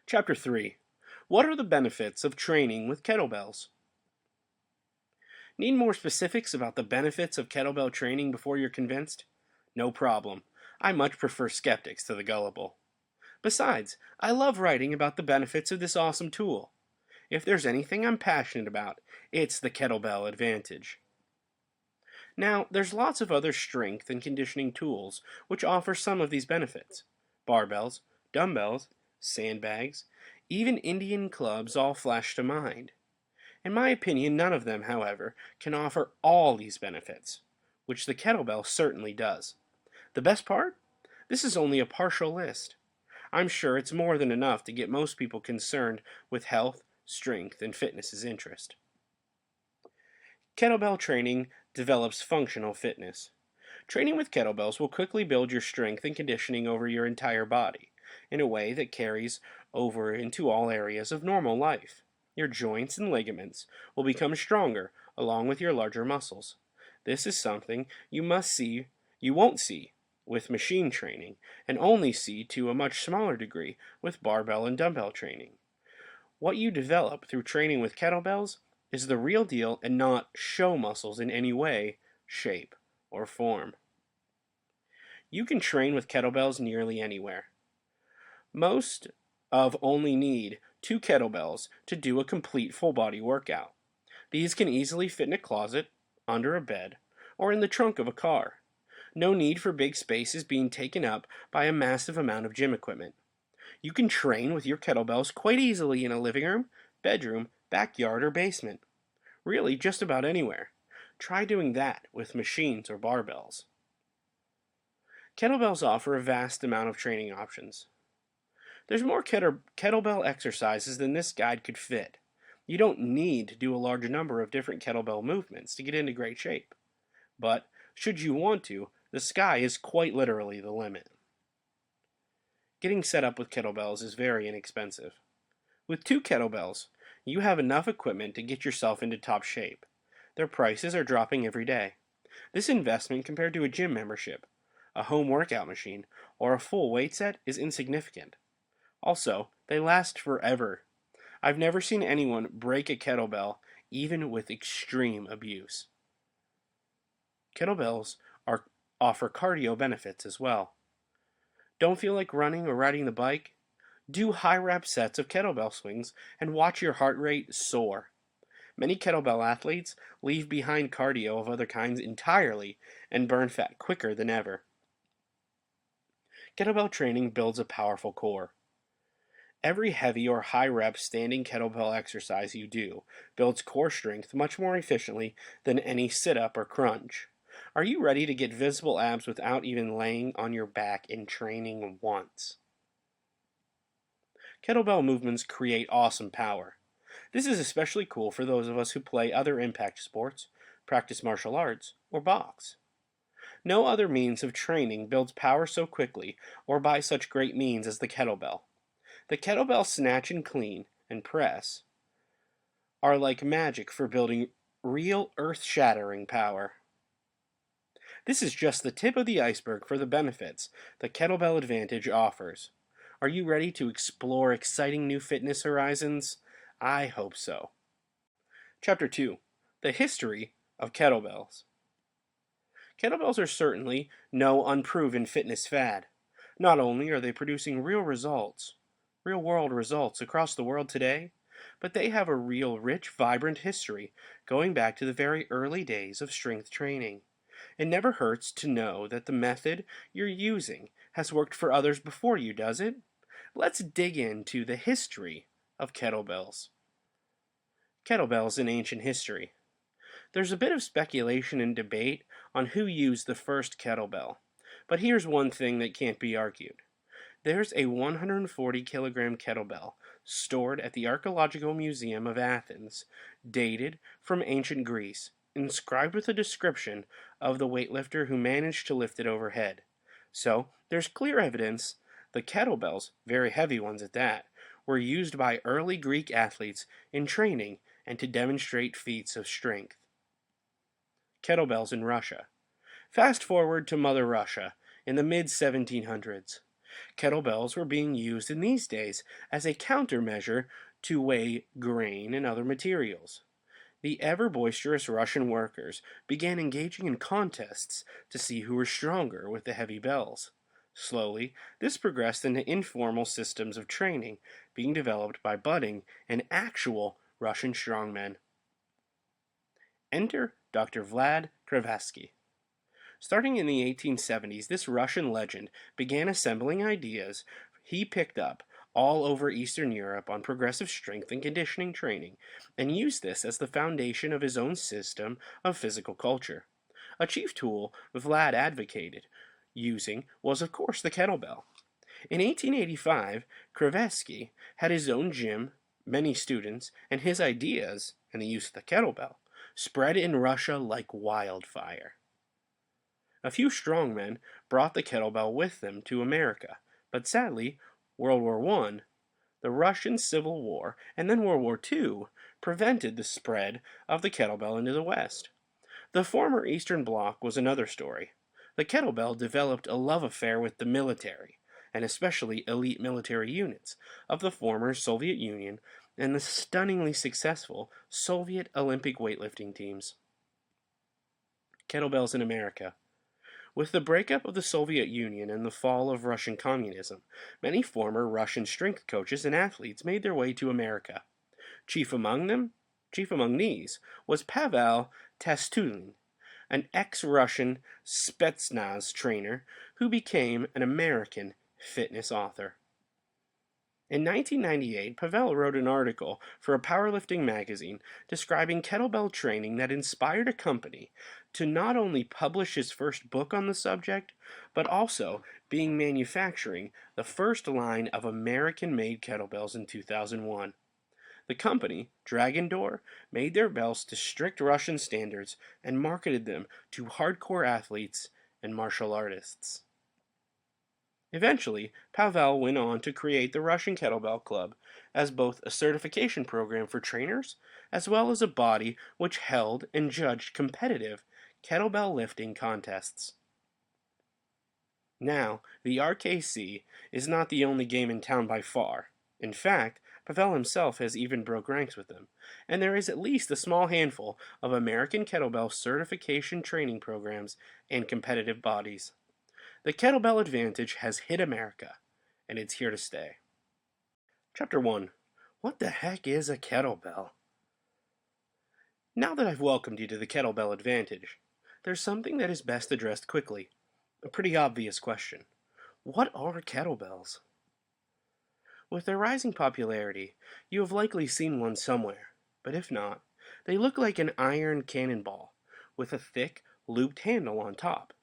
Chapter 3. What are the benefits of training with kettlebells? Need more specifics about the benefits of kettlebell training before you're convinced? No problem. I much prefer skeptics to the gullible. Besides, I love writing about the benefits of this awesome tool. If there's anything I'm passionate about, it's the kettlebell advantage. Now, there's lots of other strength and conditioning tools which offer some of these benefits. Barbells, dumbbells, sandbags, even Indian clubs all flash to mind. In my opinion, none of them, however, can offer all these benefits, which the kettlebell certainly does. The best part? This is only a partial list. I'm sure it's more than enough to get most people concerned with health, strength, and fitness's interest. Kettlebell training develops functional fitness. Training with kettlebells will quickly build your strength and conditioning over your entire body, in a way that carries over into all areas of normal life. Your joints and ligaments will become stronger along with your larger muscles. This is something you won't see with machine training, and only see to a much smaller degree with barbell and dumbbell training. What you develop through training with kettlebells is the real deal and not show muscles in any way, shape, or form. You can train with kettlebells nearly anywhere. Most of only need 2 kettlebells to do a complete full body workout. These can easily fit in a closet, under a bed, or in the trunk of a car. No need for big spaces being taken up by a massive amount of gym equipment. You can train with your kettlebells quite easily in a living room, bedroom, backyard, or basement. Really, just about anywhere. Try doing that with machines or barbells. Kettlebells offer a vast amount of training options. There's more kettlebell exercises than this guide could fit. You don't need to do a large number of different kettlebell movements to get into great shape. But, should you want to, the sky is quite literally the limit. Getting set up with kettlebells is very inexpensive. With 2 kettlebells, you have enough equipment to get yourself into top shape. Their prices are dropping every day. This investment compared to a gym membership, a home workout machine, or a full weight set is insignificant. Also, they last forever. I've never seen anyone break a kettlebell, even with extreme abuse. Kettlebells offer cardio benefits as well. Don't feel like running or riding the bike? Do high rep sets of kettlebell swings and watch your heart rate soar. Many kettlebell athletes leave behind cardio of other kinds entirely and burn fat quicker than ever. Kettlebell training builds a powerful core. Every heavy or high rep standing kettlebell exercise you do builds core strength much more efficiently than any sit up or crunch. Are you ready to get visible abs without even laying on your back in training once? Kettlebell movements create awesome power. This is especially cool for those of us who play other impact sports, practice martial arts, or box. No other means of training builds power so quickly or by such great means as the kettlebell. The kettlebell snatch and clean and press are like magic for building real earth-shattering power. This is just the tip of the iceberg for the benefits the kettlebell advantage offers. Are you ready to explore exciting new fitness horizons? I hope so. Chapter 2. The History of Kettlebells. Kettlebells are certainly no unproven fitness fad. Not only are they producing real world results across the world today, but they have a real rich, vibrant history going back to the very early days of strength training. It never hurts to know that the method you're using has worked for others before you, does it? Let's dig into the history of kettlebells. Kettlebells in ancient history. There's a bit of speculation and debate on who used the first kettlebell, but here's one thing that can't be argued. There's a 140 kilogram kettlebell stored at the Archaeological Museum of Athens, dated from ancient Greece, inscribed with a description of the weightlifter who managed to lift it overhead. So, there's clear evidence the kettlebells, very heavy ones at that, were used by early Greek athletes in training and to demonstrate feats of strength. Kettlebells in Russia. Fast forward to Mother Russia in the mid-1700s. Kettlebells were being used in these days as a countermeasure to weigh grain and other materials. The ever boisterous Russian workers began engaging in contests to see who were stronger with the heavy bells. Slowly, this progressed into informal systems of training being developed by budding and actual Russian strongmen. Enter Dr. Vlad Krevetsky. Starting in the 1870s, this Russian legend began assembling ideas he picked up all over Eastern Europe on progressive strength and conditioning training, and used this as the foundation of his own system of physical culture. A chief tool Vlad advocated using was, of course, the kettlebell. In 1885, Krevetsky had his own gym, many students, and his ideas, and the use of the kettlebell, spread in Russia like wildfire. A few strongmen brought the kettlebell with them to America, but sadly, World War I, the Russian Civil War, and then World War II prevented the spread of the kettlebell into the West. The former Eastern Bloc was another story. The kettlebell developed a love affair with the military, and especially elite military units, of the former Soviet Union and the stunningly successful Soviet Olympic weightlifting teams. Kettlebells in America. With the breakup of the Soviet Union and the fall of Russian communism, many former Russian strength coaches and athletes made their way to America. Chief among these was Pavel Testulin, an ex-Russian Spetsnaz trainer who became an American fitness author. In 1998, Pavel wrote an article for a powerlifting magazine describing kettlebell training that inspired a company to not only publish his first book on the subject, but also being manufacturing the first line of American-made kettlebells in 2001. The company, Dragon Door, made their bells to strict Russian standards and marketed them to hardcore athletes and martial artists. Eventually, Pavel went on to create the Russian Kettlebell Club as both a certification program for trainers as well as a body which held and judged competitive kettlebell lifting contests. Now, the RKC is not the only game in town by far. In fact, Pavel himself has even broke ranks with them, and there is at least a small handful of American kettlebell certification training programs and competitive bodies. The kettlebell advantage has hit America, and it's here to stay. Chapter 1. What the heck is a kettlebell? Now that I've welcomed you to the kettlebell advantage, there's something that is best addressed quickly. A pretty obvious question. What are kettlebells? With their rising popularity, you have likely seen one somewhere, but if not, they look like an iron cannonball with a thick, looped handle on top.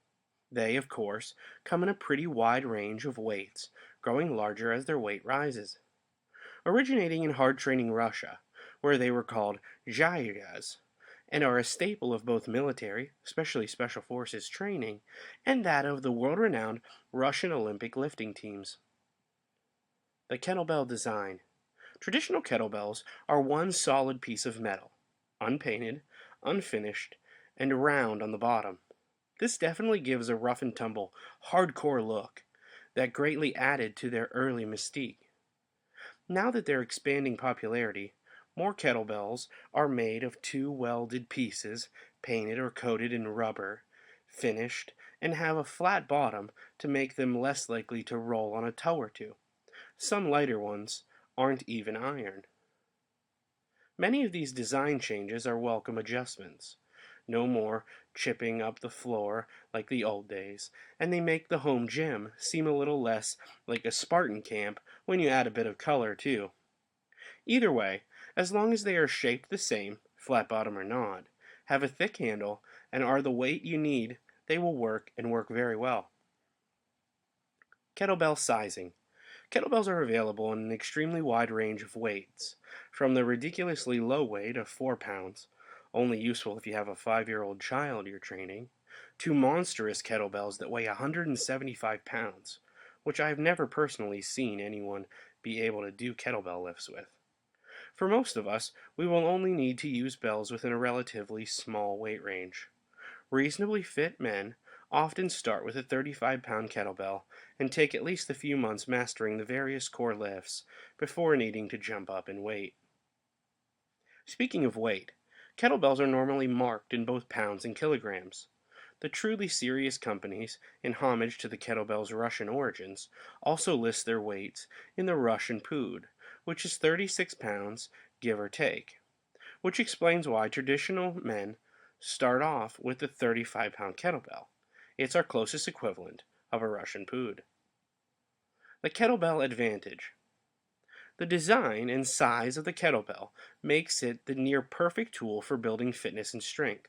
They, of course, come in a pretty wide range of weights, growing larger as their weight rises. Originating in hard-training Russia, where they were called zhayas, and are a staple of both military, especially special forces training, and that of the world-renowned Russian Olympic lifting teams. The kettlebell design. Traditional kettlebells are one solid piece of metal, unpainted, unfinished, and round on the bottom. This definitely gives a rough and tumble, hardcore look that greatly added to their early mystique. Now that they're expanding popularity, more kettlebells are made of two welded pieces, painted or coated in rubber, finished, and have a flat bottom to make them less likely to roll on a toe or two. Some lighter ones aren't even iron. Many of these design changes are welcome adjustments. No more chipping up the floor like the old days, and they make the home gym seem a little less like a Spartan camp when you add a bit of color too. Either way, as long as they are shaped the same, flat bottom or not, have a thick handle, and are the weight you need, they will work and work very well. Kettlebell sizing. Kettlebells are available in an extremely wide range of weights, from the ridiculously low weight of 4 pounds, only useful if you have a 5-year-old child you're training, to monstrous kettlebells that weigh 175 pounds, which I have never personally seen anyone be able to do kettlebell lifts with. For most of us, we will only need to use bells within a relatively small weight range. Reasonably fit men Often start with a 35-pound kettlebell and take at least a few months mastering the various core lifts before needing to jump up in weight. Speaking of weight, kettlebells are normally marked in both pounds and kilograms. The truly serious companies, in homage to the kettlebell's Russian origins, also list their weights in the Russian pud, which is 36 pounds, give or take, which explains why traditional men start off with the 35-pound kettlebell. It's our closest equivalent of a Russian pud. The kettlebell advantage. The design and size of the kettlebell makes it the near perfect tool for building fitness and strength.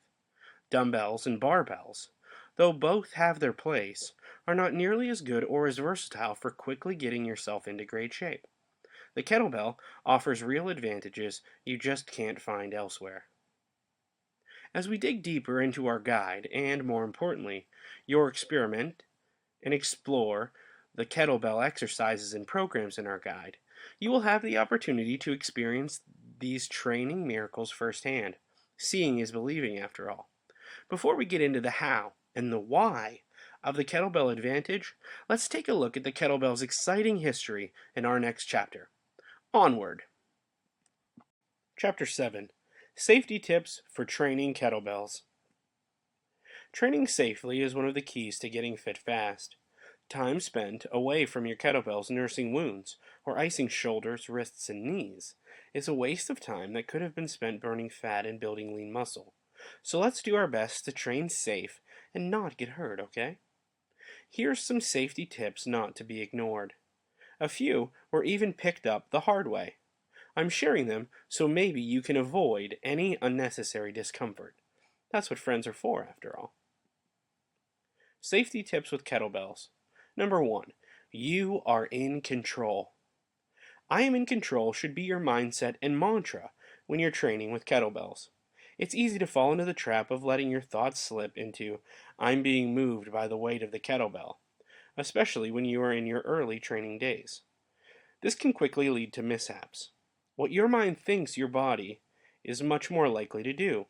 Dumbbells and barbells, though both have their place, are not nearly as good or as versatile for quickly getting yourself into great shape. The kettlebell offers real advantages you just can't find elsewhere. As we dig deeper into our guide, and more importantly, your experiment and explore the kettlebell exercises and programs in our guide, you will have the opportunity to experience these training miracles firsthand. Seeing is believing, after all. Before we get into the how and the why of the kettlebell advantage, let's take a look at the kettlebell's exciting history in our next chapter. Onward! Chapter 7. Safety Tips for Training Kettlebells. Training safely is one of the keys to getting fit fast. Time spent away from your kettlebells nursing wounds or icing shoulders, wrists, and knees is a waste of time that could have been spent burning fat and building lean muscle. So let's do our best to train safe and not get hurt, okay? Here's some safety tips not to be ignored. A few were even picked up the hard way. I'm sharing them so maybe you can avoid any unnecessary discomfort. That's what friends are for, after all. Safety tips with kettlebells. Number 1. You are in control. I am in control should be your mindset and mantra when you're training with kettlebells. It's easy to fall into the trap of letting your thoughts slip into, I'm being moved by the weight of the kettlebell, especially when you are in your early training days. This can quickly lead to mishaps. What your mind thinks your body is much more likely to do.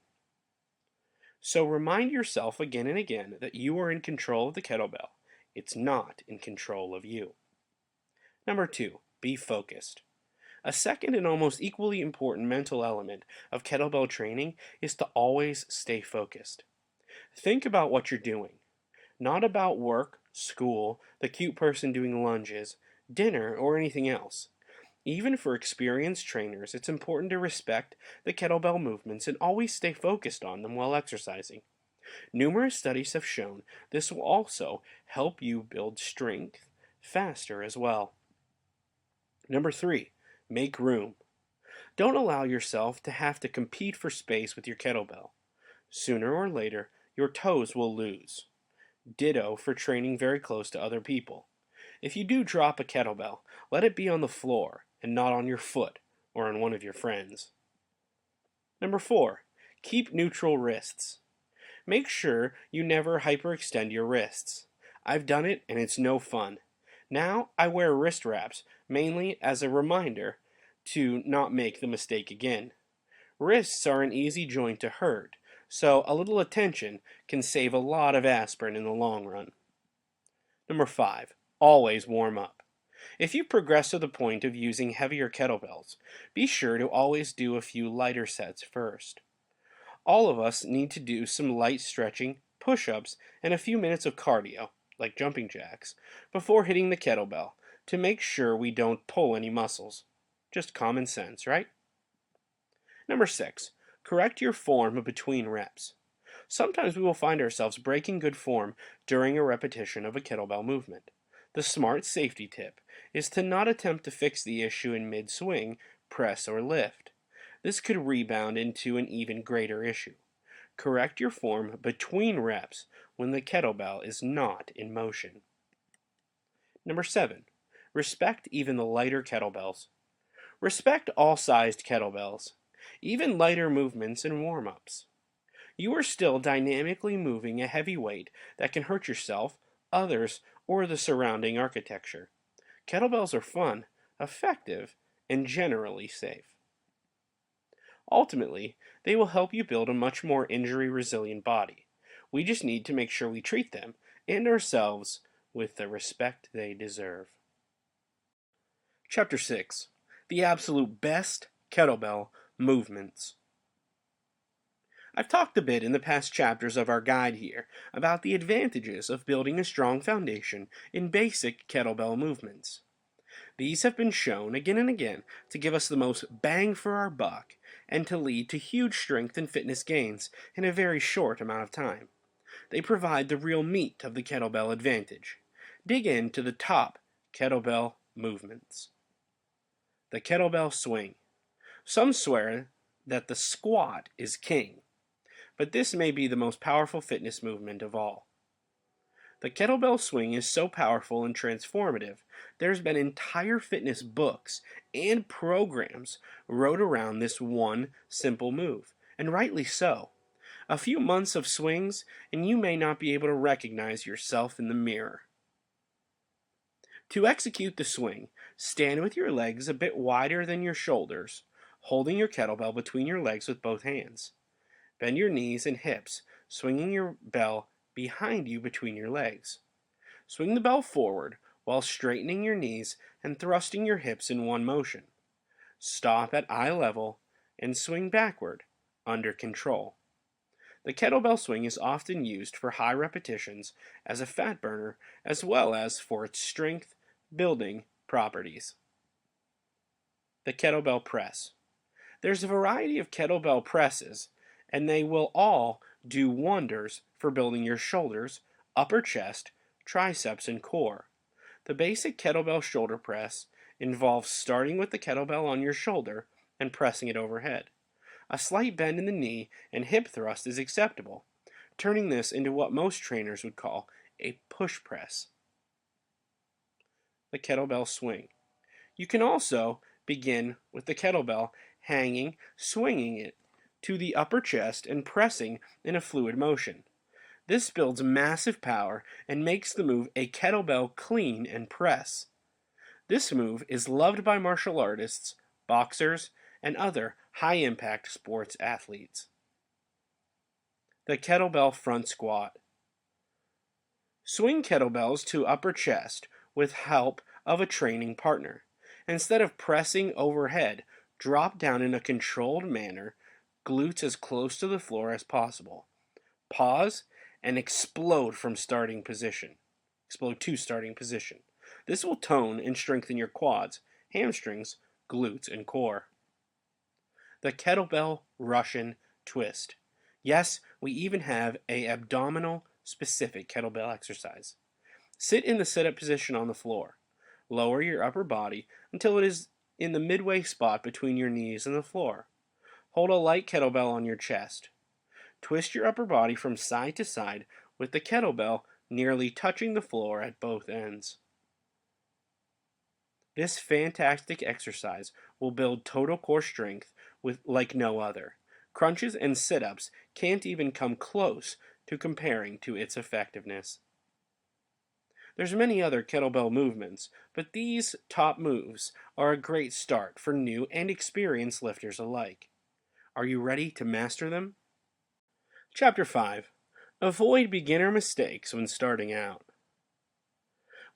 So remind yourself again and again that you are in control of the kettlebell. It's not in control of you. Number 2, be focused. A second and almost equally important mental element of kettlebell training is to always stay focused. Think about what you're doing, not about work, school, the cute person doing lunges, dinner, or anything else. Even for experienced trainers, it's important to respect the kettlebell movements and always stay focused on them while exercising. Numerous studies have shown this will also help you build strength faster as well. Number 3, make room. Don't allow yourself to have to compete for space with your kettlebell. Sooner or later, your toes will lose. Ditto for training very close to other people. If you do drop a kettlebell, let it be on the floor and not on your foot or on one of your friends. Number 4, keep neutral wrists. Make sure you never hyperextend your wrists. I've done it and it's no fun. Now I wear wrist wraps mainly as a reminder to not make the mistake again. Wrists are an easy joint to hurt, so a little attention can save a lot of aspirin in the long run. Number 5, always warm up. If you progress to the point of using heavier kettlebells, be sure to always do a few lighter sets first. All of us need to do some light stretching, push-ups, and a few minutes of cardio, like jumping jacks, before hitting the kettlebell to make sure we don't pull any muscles. Just common sense, right? Number 6, correct your form between reps. Sometimes we will find ourselves breaking good form during a repetition of a kettlebell movement. The smart safety tip is to not attempt to fix the issue in mid-swing, press, or lift. This could rebound into an even greater issue. Correct your form between reps when the kettlebell is not in motion. Number 7, respect even the lighter kettlebells. Respect all sized kettlebells, even lighter movements and warm-ups. You are still dynamically moving a heavy weight that can hurt yourself, others, or the surrounding architecture. Kettlebells are fun, effective, and generally safe. Ultimately, they will help you build a much more injury-resilient body. We just need to make sure we treat them and ourselves with the respect they deserve. Chapter 6: The Absolute Best Kettlebell Movements. I've talked a bit in the past chapters of our guide here about the advantages of building a strong foundation in basic kettlebell movements. These have been shown again and again to give us the most bang for our buck and to lead to huge strength and fitness gains in a very short amount of time. They provide the real meat of the kettlebell advantage. Dig into the top kettlebell movements. The kettlebell swing. Some swear that the squat is king, but this may be the most powerful fitness movement of all. The kettlebell swing is so powerful and transformative, there's been entire fitness books and programs wrote around this one simple move, and rightly so. A few months of swings, and you may not be able to recognize yourself in the mirror. To execute the swing, stand with your legs a bit wider than your shoulders, holding your kettlebell between your legs with both hands. Bend your knees and hips, swinging your bell behind you between your legs. Swing the bell forward while straightening your knees and thrusting your hips in one motion. Stop at eye level and swing backward, under control. The kettlebell swing is often used for high repetitions as a fat burner as well as for its strength building properties. The kettlebell press. There's a variety of kettlebell presses, and they will all do wonders for building your shoulders, upper chest, triceps, and core. The basic kettlebell shoulder press involves starting with the kettlebell on your shoulder and pressing it overhead. A slight bend in the knee and hip thrust is acceptable, turning this into what most trainers would call a push press. The kettlebell swing. You can also begin with the kettlebell hanging, swinging it to the upper chest and pressing in a fluid motion. This builds massive power and makes the move a kettlebell clean and press. This move is loved by martial artists, boxers, and other high-impact sports athletes. The kettlebell front squat. Swing kettlebells to upper chest with help of a training partner. Instead of pressing overhead, drop down in a controlled manner, glutes as close to the floor as possible. Pause and explode to starting position. This will tone and strengthen your quads, hamstrings, glutes, and core. The kettlebell Russian twist. Yes, we even have a abdominal specific kettlebell exercise. Sit in the sit-up position on the floor. Lower your upper body until it is in the midway spot between your knees and the floor. Hold a light kettlebell on your chest. Twist your upper body from side to side with the kettlebell nearly touching the floor at both ends. This fantastic exercise will build total core strength like no other. Crunches and sit-ups can't even come close to comparing to its effectiveness. There's many other kettlebell movements, but these top moves are a great start for new and experienced lifters alike. Are you ready to master them? Chapter 5. Avoid beginner mistakes when starting out.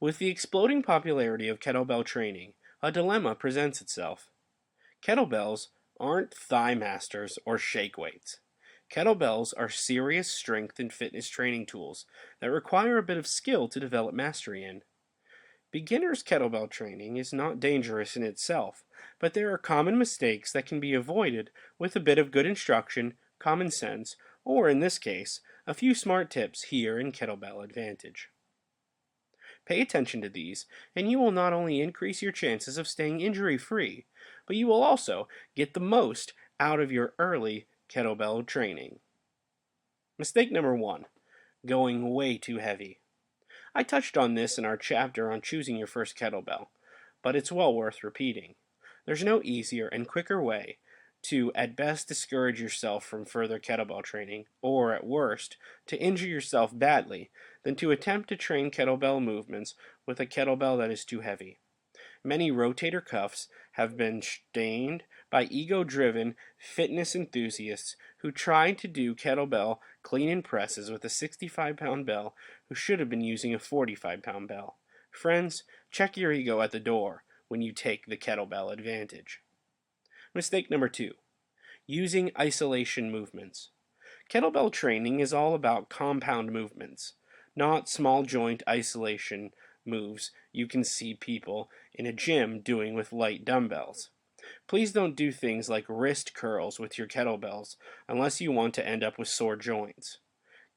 With the exploding popularity of kettlebell training, a dilemma presents itself. Kettlebells aren't thigh masters or shake weights. Kettlebells are serious strength and fitness training tools that require a bit of skill to develop mastery in. Beginner's kettlebell training is not dangerous in itself, but there are common mistakes that can be avoided with a bit of good instruction, common sense, or in this case, a few smart tips here in Kettlebell Advantage. Pay attention to these, and you will not only increase your chances of staying injury-free, but you will also get the most out of your early kettlebell training. Mistake number 1. Going way too heavy. I touched on this in our chapter on choosing your first kettlebell, but it's well worth repeating. There's no easier and quicker way to, at best, discourage yourself from further kettlebell training, or at worst, to injure yourself badly, than to attempt to train kettlebell movements with a kettlebell that is too heavy. Many rotator cuffs have been stained by ego-driven fitness enthusiasts who try to do kettlebell clean and presses with a 65-pound bell who should have been using a 45-pound bell. Friends, check your ego at the door when you take the kettlebell advantage. Mistake number 2. Using isolation movements. Kettlebell training is all about compound movements, not small joint isolation moves you can see people in a gym doing with light dumbbells. Please don't do things like wrist curls with your kettlebells unless you want to end up with sore joints.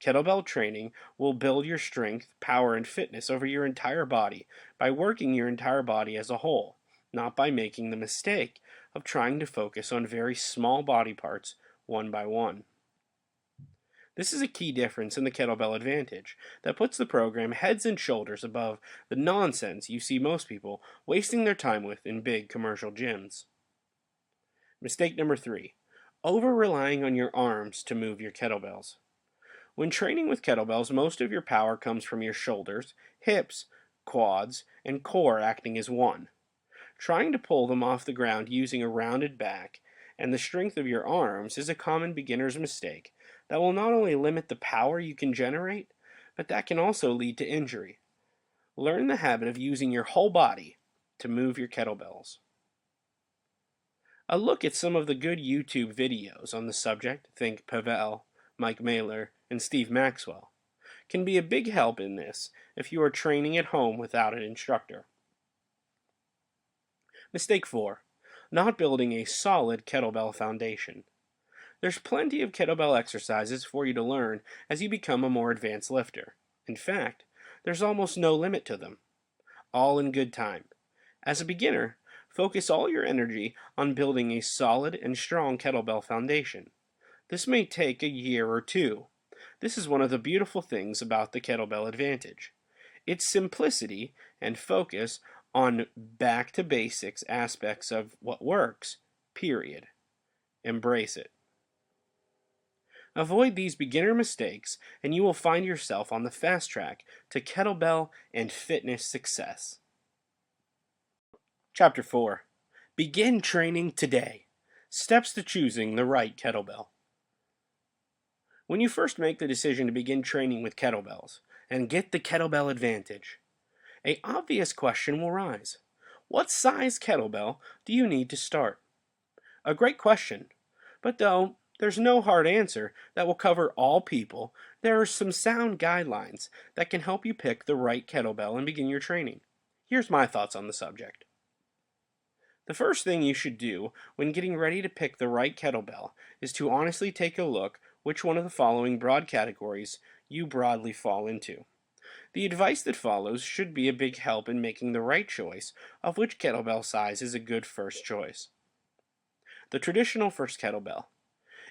Kettlebell training will build your strength, power, and fitness over your entire body by working your entire body as a whole, not by making the mistake of trying to focus on very small body parts one by one. This is a key difference in the kettlebell advantage that puts the program heads and shoulders above the nonsense you see most people wasting their time with in big commercial gyms. Mistake number 3. Over-relying on your arms to move your kettlebells. When training with kettlebells, most of your power comes from your shoulders, hips, quads, and core acting as one. Trying to pull them off the ground using a rounded back and the strength of your arms is a common beginner's mistake that will not only limit the power you can generate, but that can also lead to injury. Learn the habit of using your whole body to move your kettlebells. A look at some of the good YouTube videos on the subject, think Pavel, Mike Mailer, and Steve Maxwell, can be a big help in this if you are training at home without an instructor. Mistake 4. Not building a solid kettlebell foundation. There's plenty of kettlebell exercises for you to learn as you become a more advanced lifter. In fact, there's almost no limit to them. All in good time. As a beginner, focus all your energy on building a solid and strong kettlebell foundation. This may take a year or 2. This is one of the beautiful things about the kettlebell advantage. Its simplicity and focus on back to basics aspects of what works, period. Embrace it. Avoid these beginner mistakes and you will find yourself on the fast track to kettlebell and fitness success. Chapter 4. Begin training today. Steps to choosing the right kettlebell. When you first make the decision to begin training with kettlebells and get the kettlebell advantage, an obvious question will rise. What size kettlebell do you need to start? A great question, but though there's no hard answer that will cover all people, there are some sound guidelines that can help you pick the right kettlebell and begin your training. Here's my thoughts on the subject. The first thing you should do when getting ready to pick the right kettlebell is to honestly take a look which one of the following broad categories you broadly fall into. The advice that follows should be a big help in making the right choice of which kettlebell size is a good first choice. The traditional first kettlebell.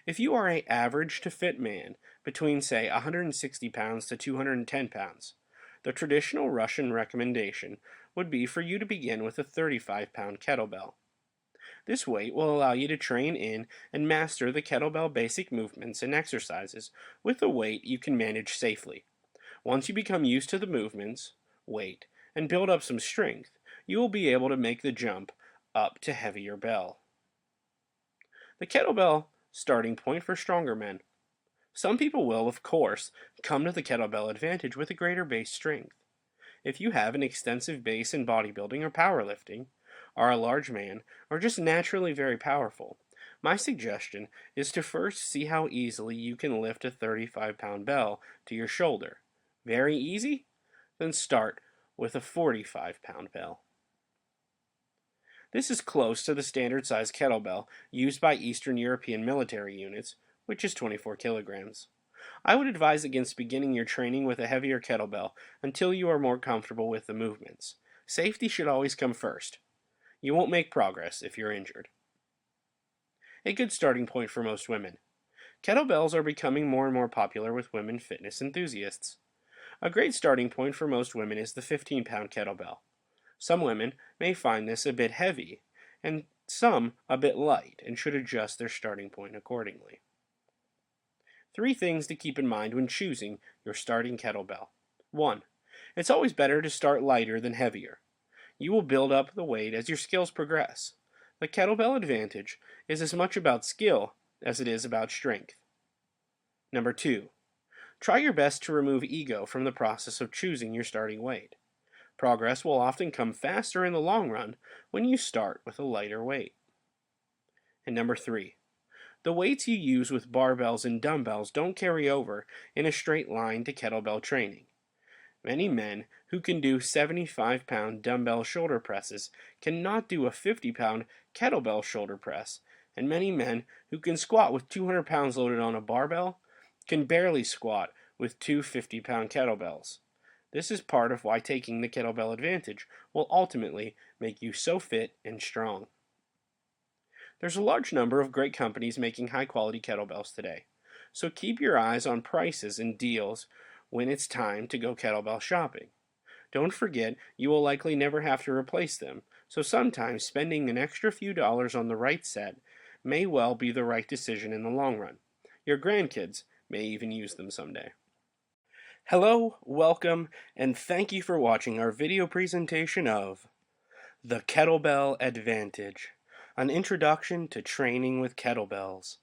If you are an average to fit man between say 160 pounds to 210 pounds, the traditional Russian recommendation would be for you to begin with a 35-pound kettlebell. This weight will allow you to train in and master the kettlebell basic movements and exercises with a weight you can manage safely. Once you become used to the movements, weight, and build up some strength, you will be able to make the jump up to heavier bell. The kettlebell starting point for stronger men. Some people will, of course, come to the kettlebell advantage with a greater base strength. If you have an extensive base in bodybuilding or powerlifting, are a large man, or just naturally very powerful, my suggestion is to first see how easily you can lift a 35-pound bell to your shoulder. Very easy? Then start with a 45-pound bell. This is close to the standard size kettlebell used by Eastern European military units, which is 24 kilograms. I would advise against beginning your training with a heavier kettlebell until you are more comfortable with the movements. Safety should always come first. You won't make progress if you're injured. A good starting point for most women. Kettlebells are becoming more and more popular with women fitness enthusiasts. A great starting point for most women is the 15-pound kettlebell. Some women may find this a bit heavy, and some a bit light, and should adjust their starting point accordingly. 3 things to keep in mind when choosing your starting kettlebell. 1. It's always better to start lighter than heavier. You will build up the weight as your skills progress. The kettlebell advantage is as much about skill as it is about strength. Number 2. Try your best to remove ego from the process of choosing your starting weight. Progress will often come faster in the long run when you start with a lighter weight. And number 3, the weights you use with barbells and dumbbells don't carry over in a straight line to kettlebell training. Many men who can do 75-pound dumbbell shoulder presses cannot do a 50-pound kettlebell shoulder press, and many men who can squat with 200 pounds loaded on a barbell can barely squat with two 50-pound kettlebells. This is part of why taking the kettlebell advantage will ultimately make you so fit and strong. There's a large number of great companies making high-quality kettlebells today, so keep your eyes on prices and deals when it's time to go kettlebell shopping. Don't forget, you will likely never have to replace them, so sometimes spending an extra few dollars on the right set may well be the right decision in the long run. Your grandkids may even use them someday. Hello, welcome, and thank you for watching our video presentation of the Kettlebell Advantage, an introduction to training with kettlebells.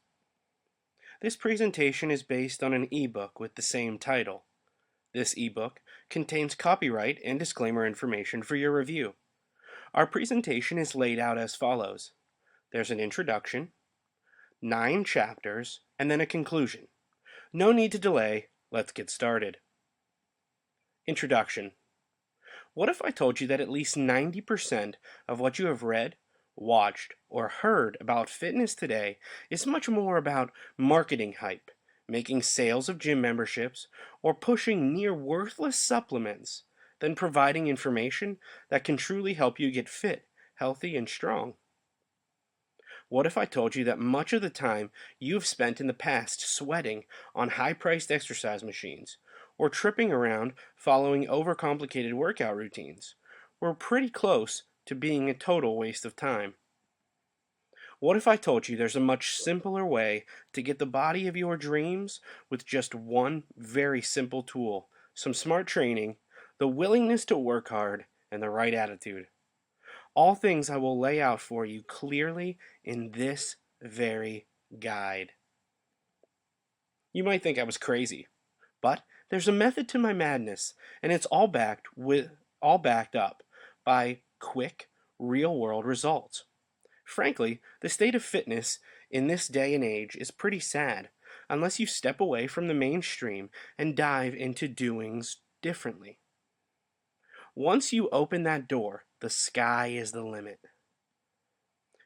This presentation is based on an ebook with the same title. This ebook contains copyright and disclaimer information for your review. Our presentation is laid out as follows. There's an introduction, 9 chapters, and then a conclusion. No need to delay, let's get started. Introduction. What if I told you that at least 90% of what you have read, watched, or heard about fitness today is much more about marketing hype, making sales of gym memberships, or pushing near worthless supplements than providing information that can truly help you get fit, healthy, and strong? What if I told you that much of the time you've spent in the past sweating on high-priced exercise machines, or tripping around following overcomplicated workout routines, were pretty close to being a total waste of time? What if I told you there's a much simpler way to get the body of your dreams with just one very simple tool, some smart training, the willingness to work hard, and the right attitude? All things I will lay out for you clearly in this very guide. You might think I was crazy, but there's a method to my madness, and it's all backed up by quick, real-world results. Frankly, the state of fitness in this day and age is pretty sad, unless you step away from the mainstream and dive into doings differently. Once you open that door, the sky is the limit.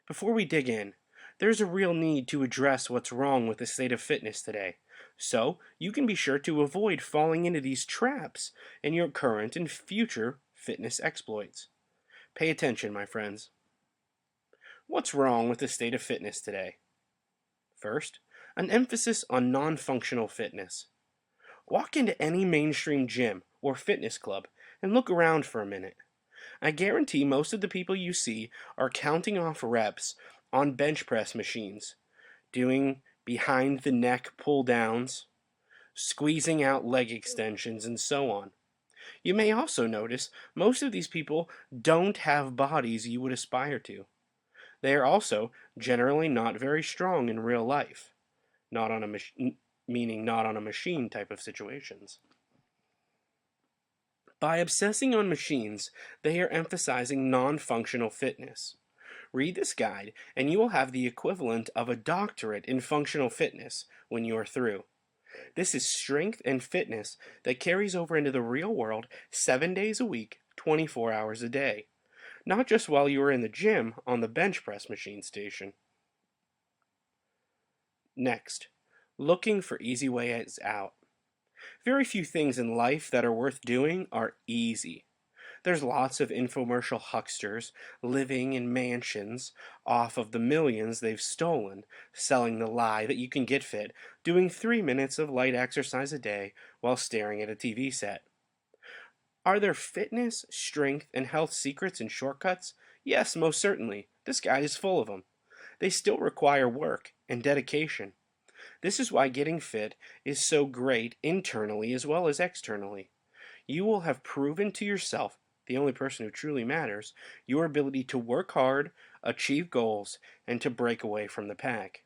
Before we dig in, there's a real need to address what's wrong with the state of fitness today, so you can be sure to avoid falling into these traps in your current and future fitness exploits. Pay attention, my friends. What's wrong with the state of fitness today? First, an emphasis on non-functional fitness. Walk into any mainstream gym or fitness club and look around for a minute. I guarantee most of the people you see are counting off reps on bench press machines, doing behind the neck pull downs, squeezing out leg extensions, and so on. You may also notice most of these people don't have bodies you would aspire to. They are also generally not very strong in real life, not on a machine type of situations. By obsessing on machines, they are emphasizing non-functional fitness. Read this guide and you will have the equivalent of a doctorate in functional fitness when you are through. This is strength and fitness that carries over into the real world 7 days a week, 24 hours a day. Not just while you are in the gym on the bench press machine station. Next, looking for easy ways out. Very few things in life that are worth doing are easy. There's lots of infomercial hucksters living in mansions off of the millions they've stolen, selling the lie that you can get fit doing 3 minutes of light exercise a day while staring at a TV set. Are there fitness, strength, and health secrets and shortcuts? Yes, most certainly. This guide is full of them. They still require work and dedication. This is why getting fit is so great internally as well as externally. You will have proven to yourself, the only person who truly matters, your ability to work hard, achieve goals, and to break away from the pack.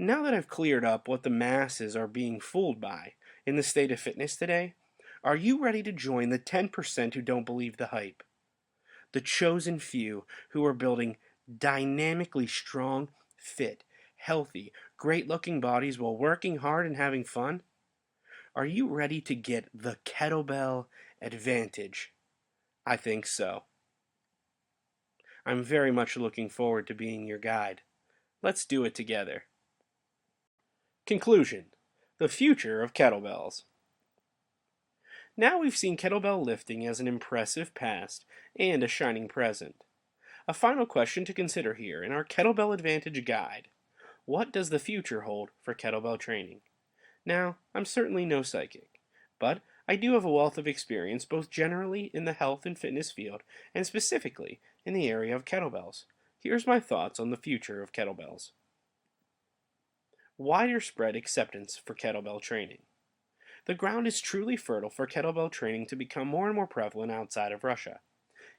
Now that I've cleared up what the masses are being fooled by in the state of fitness today, are you ready to join the 10% who don't believe the hype? The chosen few who are building dynamically strong, fit, healthy, great looking bodies while working hard and having fun? Are you ready to get the kettlebell advantage? I think so. I'm very much looking forward to being your guide. Let's do it together. Conclusion: the future of kettlebells. Now we've seen kettlebell lifting as an impressive past and a shining present. A final question to consider here in our Kettlebell Advantage guide: what does the future hold for kettlebell training? Now, I'm certainly no psychic, but I do have a wealth of experience both generally in the health and fitness field and specifically in the area of kettlebells. Here's my thoughts on the future of kettlebells. Wider spread acceptance for kettlebell training. The ground is truly fertile for kettlebell training to become more and more prevalent outside of Russia.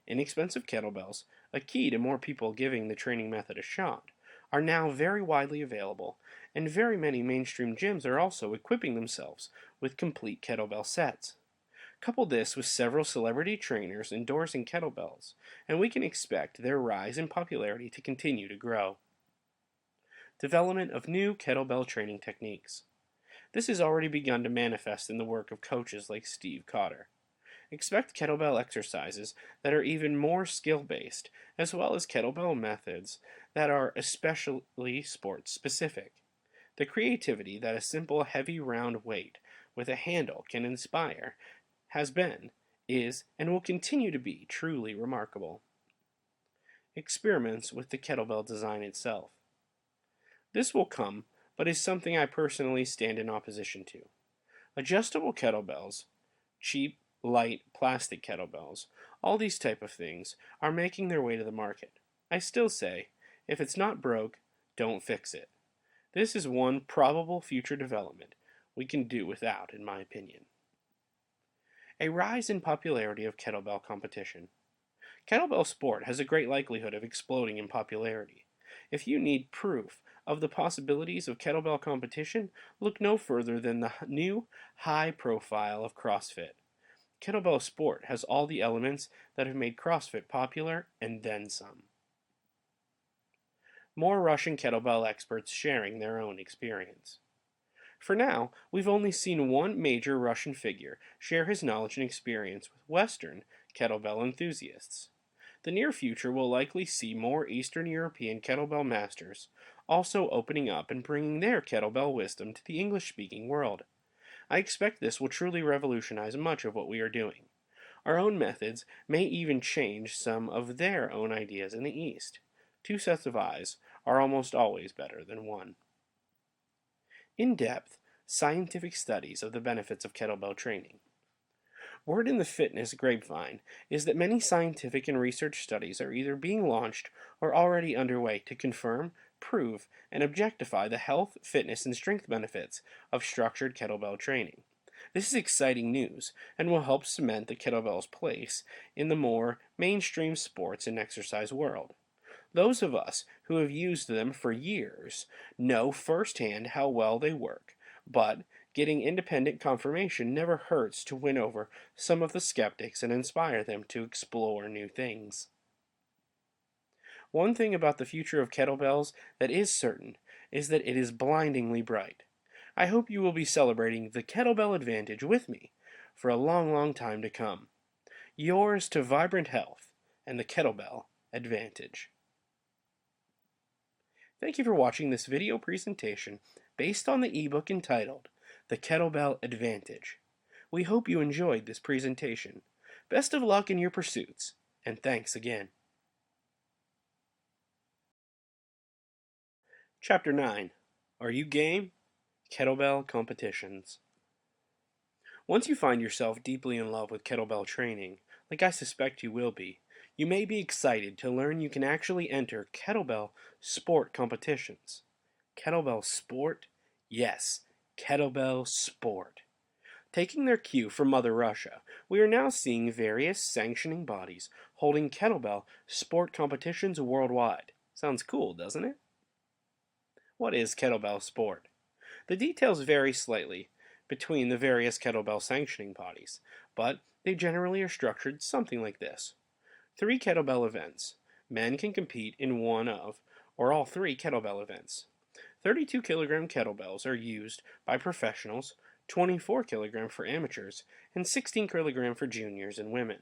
Inexpensive kettlebells, a key to more people giving the training method a shot, are now very widely available, and very many mainstream gyms are also equipping themselves with complete kettlebell sets. Couple this with several celebrity trainers endorsing kettlebells, and we can expect their rise in popularity to continue to grow. Development of new kettlebell training techniques. This has already begun to manifest in the work of coaches like Steve Cotter. Expect kettlebell exercises that are even more skill-based, as well as kettlebell methods that are especially sport-specific. The creativity that a simple heavy round weight with a handle can inspire has been, is, and will continue to be truly remarkable. Experiments with the kettlebell design itself. This will come, but is something I personally stand in opposition to. Adjustable kettlebells, cheap, light, plastic kettlebells, all these type of things are making their way to the market. I still say, if it's not broke, don't fix it. This is one probable future development we can do without, in my opinion. A rise in popularity of kettlebell competition. Kettlebell sport has a great likelihood of exploding in popularity. If you need proof of the possibilities of kettlebell competition, look no further than the new high profile of CrossFit. Kettlebell sport has all the elements that have made CrossFit popular, and then some. More Russian kettlebell experts sharing their own experience. For now, we've only seen one major Russian figure share his knowledge and experience with Western kettlebell enthusiasts. The near future will likely see more Eastern European kettlebell masters also opening up and bringing their kettlebell wisdom to the English-speaking world. I expect this will truly revolutionize much of what we are doing. Our own methods may even change some of their own ideas in the East. Two sets of eyes are almost always better than one. In-depth, scientific studies of the benefits of kettlebell training. Word in the fitness grapevine is that many scientific and research studies are either being launched or already underway to confirm, prove, and objectify the health, fitness, and strength benefits of structured kettlebell training. This is exciting news and will help cement the kettlebell's place in the more mainstream sports and exercise world. Those of us who have used them for years know firsthand how well they work, but getting independent confirmation never hurts to win over some of the skeptics and inspire them to explore new things. One thing about the future of kettlebells that is certain is that it is blindingly bright. I hope you will be celebrating the kettlebell advantage with me for a long, long time to come. Yours to vibrant health and the kettlebell advantage. Thank you for watching this video presentation based on the ebook entitled The Kettlebell Advantage. We hope you enjoyed this presentation. Best of luck in your pursuits, and thanks again. Chapter 9. Are you game? Kettlebell competitions. Once you find yourself deeply in love with kettlebell training, like I suspect you will be, you may be excited to learn you can actually enter kettlebell sport competitions. Kettlebell sport? Yes, kettlebell sport. Taking their cue from Mother Russia, we are now seeing various sanctioning bodies holding kettlebell sport competitions worldwide. Sounds cool, doesn't it? What is kettlebell sport? The details vary slightly between the various kettlebell sanctioning bodies, but they generally are structured something like this. 3 kettlebell events. Men can compete in one of, or all 3 kettlebell events. 32 kilogram kettlebells are used by professionals, 24 kilogram for amateurs, and 16 kilogram for juniors and women.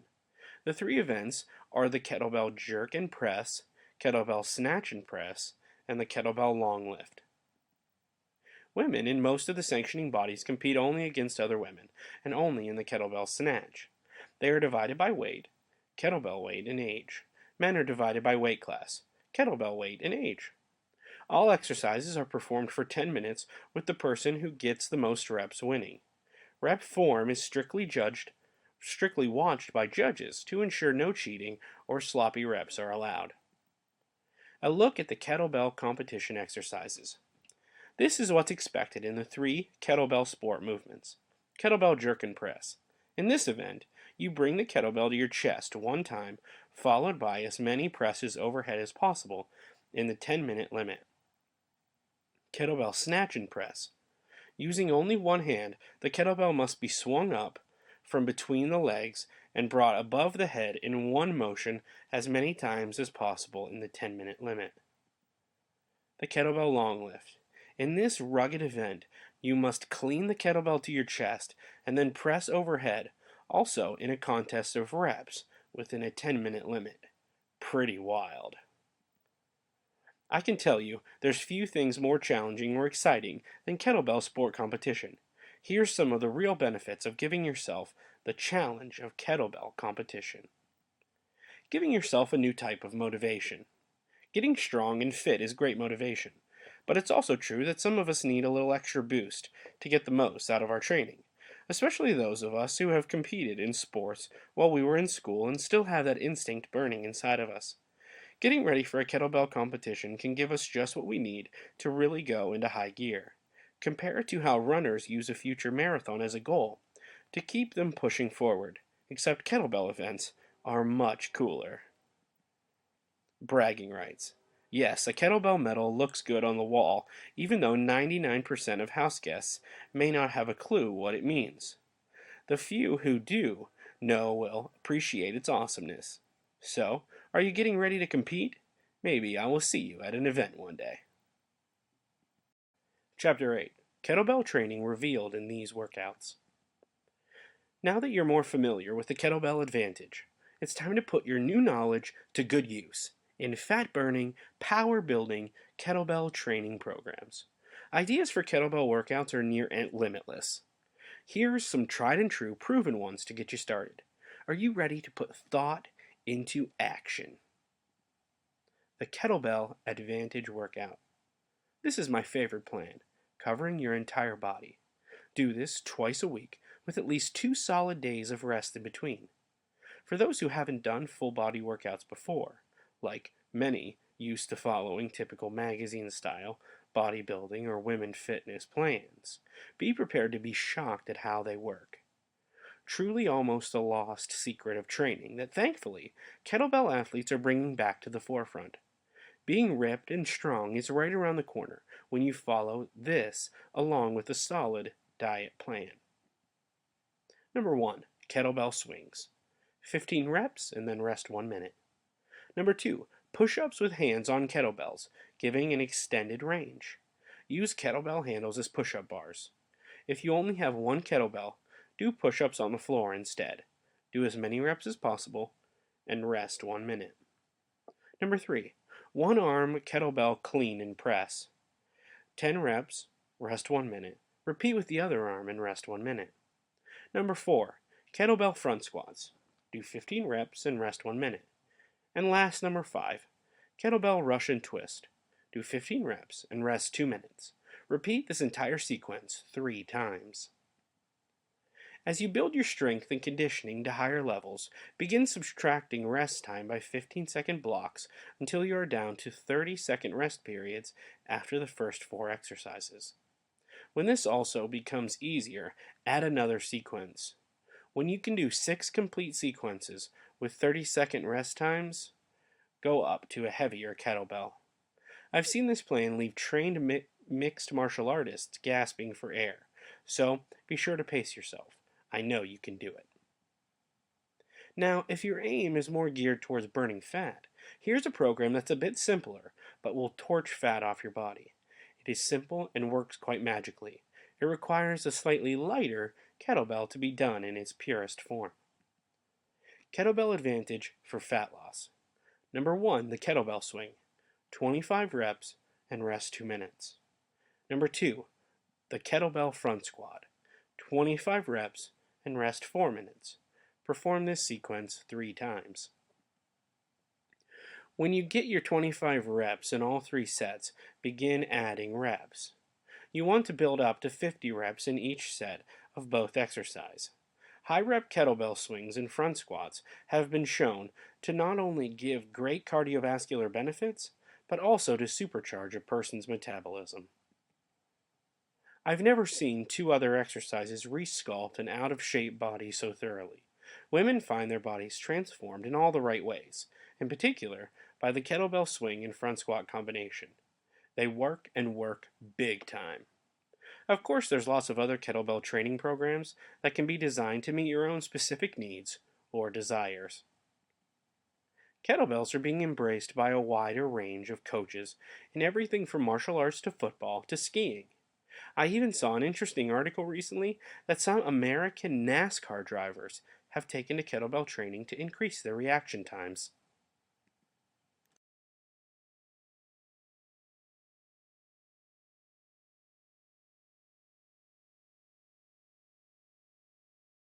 The 3 events are the kettlebell jerk and press, kettlebell snatch and press, and the kettlebell long lift. Women in most of the sanctioning bodies compete only against other women, and only in the kettlebell snatch. They are divided by weight, kettlebell weight, and age. Men are divided by weight class, kettlebell weight, and age. All exercises are performed for 10 minutes with the person who gets the most reps winning. Rep form is strictly watched by judges to ensure no cheating or sloppy reps are allowed. A look at the kettlebell competition exercises. This is what's expected in the 3 kettlebell sport movements. Kettlebell jerk and press. In this event, you bring the kettlebell to your chest one time, followed by as many presses overhead as possible in the 10-minute limit. Kettlebell snatch and press. Using only one hand, the kettlebell must be swung up from between the legs and brought above the head in one motion as many times as possible in the 10-minute limit. The kettlebell long lift. In this rugged event, you must clean the kettlebell to your chest and then press overhead, also in a contest of reps within a 10-minute limit. Pretty wild. I can tell you, there's few things more challenging or exciting than kettlebell sport competition. Here's some of the real benefits of giving yourself the challenge of kettlebell competition. Giving yourself a new type of motivation. Getting strong and fit is great motivation, but it's also true that some of us need a little extra boost to get the most out of our training, especially those of us who have competed in sports while we were in school and still have that instinct burning inside of us. Getting ready for a kettlebell competition can give us just what we need to really go into high gear. Compare it to how runners use a future marathon as a goal to keep them pushing forward, except kettlebell events are much cooler. Bragging rights. Yes, a kettlebell medal looks good on the wall, even though 99% of house guests may not have a clue what it means. The few who do know will appreciate its awesomeness. So, are you getting ready to compete? Maybe I will see you at an event one day. Chapter 8. Kettlebell training revealed in these workouts. Now that you're more familiar with the kettlebell advantage, it's time to put your new knowledge to good use in fat-burning, power-building kettlebell training programs. Ideas for kettlebell workouts are near limitless. Here's some tried-and-true proven ones to get you started. Are you ready to put thought into action? The Kettlebell Advantage Workout. This is my favorite plan, covering your entire body. Do this twice a week with at least 2 solid days of rest in between. For those who haven't done full body workouts before, like many used to following typical magazine-style bodybuilding or women fitness plans, be prepared to be shocked at how they work. Truly almost a lost secret of training that thankfully kettlebell athletes are bringing back to the forefront. Being ripped and strong is right around the corner when you follow this along with a solid diet plan. Number 1. Kettlebell swings. 15 reps and then rest 1 minute. Number 2. Push-ups with hands on kettlebells, giving an extended range. Use kettlebell handles as push-up bars. If you only have one kettlebell, do push-ups on the floor instead. Do as many reps as possible and rest 1 minute. Number 3. One arm kettlebell clean and press. 10 reps, rest 1 minute. Repeat with the other arm and rest 1 minute. Number 4. Kettlebell front squats. Do 15 reps and rest 1 minute. And last, number 5. Kettlebell Russian twist. Do 15 reps and rest 2 minutes. Repeat this entire sequence 3 times. As you build your strength and conditioning to higher levels, begin subtracting rest time by 15-second blocks until you are down to 30-second rest periods after the first 4 exercises. When this also becomes easier, add another sequence. When you can do 6 complete sequences with 30-second rest times, go up to a heavier kettlebell. I've seen this plan leave trained mixed martial artists gasping for air, so be sure to pace yourself. I know you can do it. Now, if your aim is more geared towards burning fat, here's a program that's a bit simpler, but will torch fat off your body. It is simple and works quite magically. It requires a slightly lighter kettlebell to be done in its purest form. Kettlebell advantage for fat loss. Number 1, the kettlebell swing. 25 reps and rest 2 minutes. Number 2, the kettlebell front squat. 25 reps and rest 4 minutes. Perform this sequence 3 times. When you get your 25 reps in all 3 sets, begin adding reps. You want to build up to 50 reps in each set of both exercise. High rep kettlebell swings and front squats have been shown to not only give great cardiovascular benefits, but also to supercharge a person's metabolism. I've never seen 2 other exercises resculpt an out-of-shape body so thoroughly. Women find their bodies transformed in all the right ways, in particular by the kettlebell swing and front squat combination. They work and work big time. Of course, there's lots of other kettlebell training programs that can be designed to meet your own specific needs or desires. Kettlebells are being embraced by a wider range of coaches in everything from martial arts to football to skiing. I even saw an interesting article recently that some American NASCAR drivers have taken to kettlebell training to increase their reaction times.